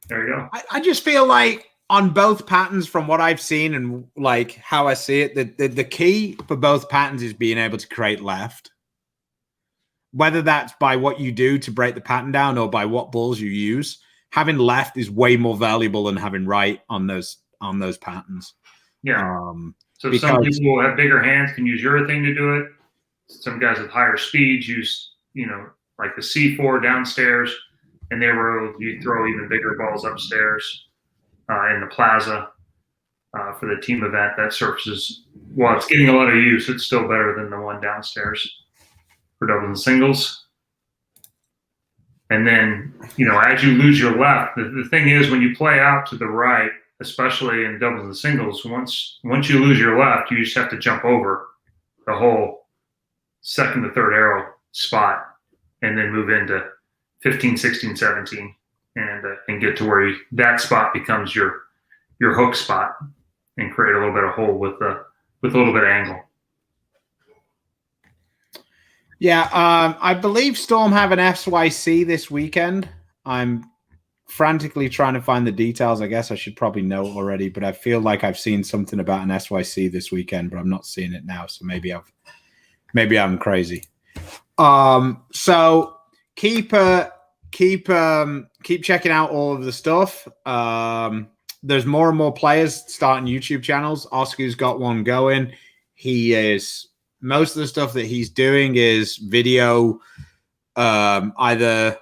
There you go. I just feel like on both patterns, from what I've seen and like how I see it, the key for both patterns is being able to create left. Whether that's by what you do to break the pattern down or by what balls you use, having left is way more valuable than having right on those patterns. Yeah. So some people who have bigger hands can use urethane to do it. Some guys with higher speeds use, like the C4 downstairs, and you throw even bigger balls upstairs in the plaza for the team event. That surface while it's getting a lot of use, it's still better than the one downstairs for doubles and singles. And then, as you lose your left, the thing is when you play out to the right, especially in doubles and singles, once you lose your left, you just have to jump over the whole second to third arrow spot and then move into 15, 16, 17 and get to where that spot becomes your hook spot and create a little bit of hole with a little bit of angle. Yeah, I believe Storm have an SYC this weekend. I'm frantically trying to find the details. I guess I should probably know already, but I feel like I've seen something about an SYC this weekend, but I'm not seeing it now. So maybe I'm crazy. So keep checking out all of the stuff. There's more and more players starting YouTube channels. Oscar's got one going. Most of the stuff that he's doing is video, either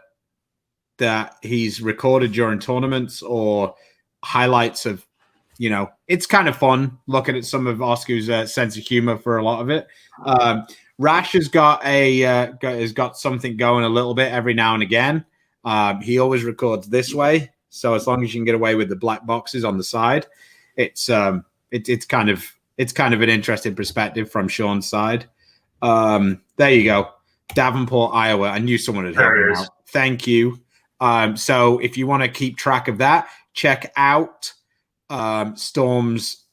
that he's recorded during tournaments or highlights of, it's kind of fun looking at some of Oscar's sense of humor for a lot of it. Rash has got something going a little bit every now and again. He always records this way, so as long as you can get away with the black boxes on the side, it's kind of an interesting perspective from Sean's side. There you go, Davenport, Iowa. I knew someone had helped me out. Thank you. So if you want to keep track of that, check out Storm's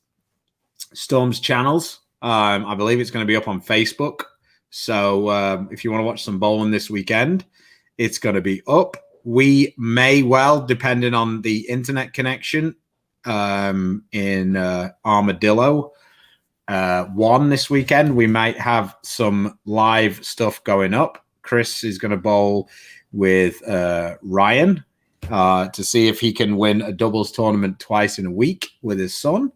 channels. I believe it's going to be up on Facebook. So if you want to watch some bowling this weekend, it's going to be up. We may well, depending on the internet connection, in Armadillo 1 this weekend, we might have some live stuff going up. Chris is going to bowl with Ryan to see if he can win a doubles tournament twice in a week with his son.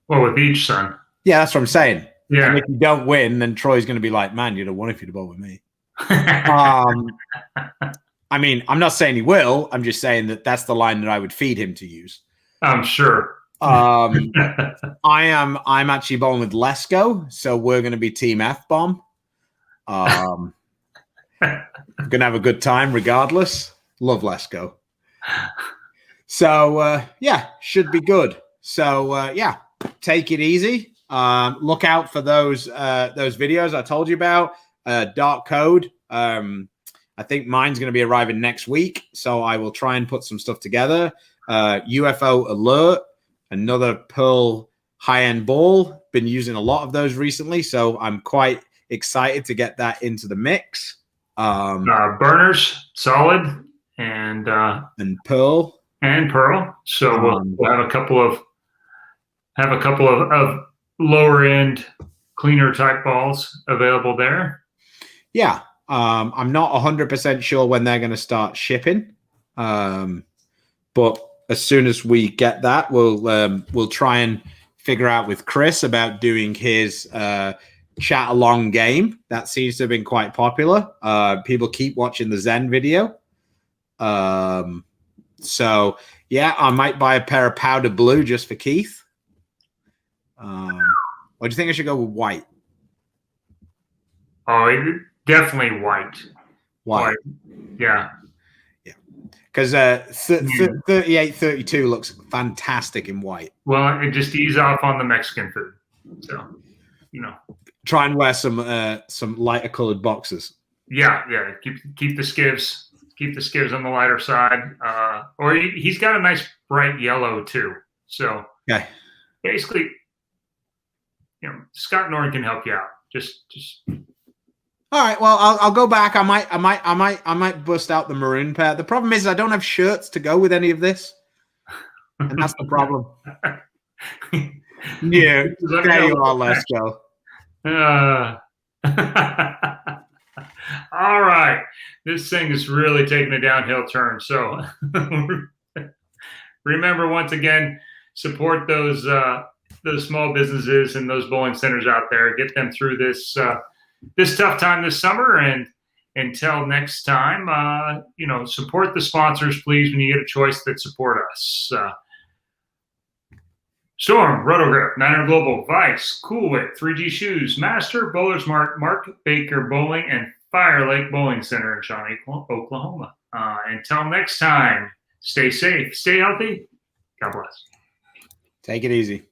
With each son. Yeah, that's what I'm saying. Yeah. And if you don't win, then Troy's going to be like, man, you'd have won if you'd have bowled with me. I mean, I'm not saying he will. I'm just saying that that's the line that I would feed him to use. I'm sure. I'm actually bowling with Lesko, so we're going to be Team F-bomb. Gonna have a good time regardless. Love Lesko. So yeah, should be good. So yeah, take it easy. Look out for those videos I told you about. Dark Code. I think mine's going to be arriving next week, so I will try and put some stuff together. UFO Alert, another Pearl high-end ball. Been using a lot of those recently, so I'm quite excited to get that into the mix. Burners, solid, and Pearl. So we'll have a couple of lower end, cleaner type balls available there. Yeah, I'm not 100% sure when they're going to start shipping, but as soon as we get that, we'll try and figure out with Chris about doing his chat along game. That seems to have been quite popular. People keep watching the Zen video. So yeah, I might buy a pair of powder blue just for Keith. Or do you think I should go with white? Oh, definitely white. White. Yeah. Yeah. Because 38-32 looks fantastic in white. Well, it just ease off on the Mexican food. So, try and wear some lighter colored boxes. Yeah. Keep the skivs. Keep the skivs on the lighter side. Or he's got a nice bright yellow too. So okay. Basically, Scott Norton can help you out. Just. All right. Well, I'll go back. I might bust out the maroon pair. The problem is I don't have shirts to go with any of this, and that's the problem. Yeah. There you are. Let's go. All right. This thing is really taking a downhill turn. So remember, once again, support those small businesses and those bowling centers out there. Get them through this tough time this summer. And until next time, support the sponsors, please, when you get a choice that support us. Storm, Roto Grip, Niner Global, Vice, Cool Whip, 3G Shoes, Master, Bowler's Mark, Mark Baker Bowling, and Fire Lake Bowling Center in Shawnee, Oklahoma. Until next time, stay safe, stay healthy. God bless. Take it easy.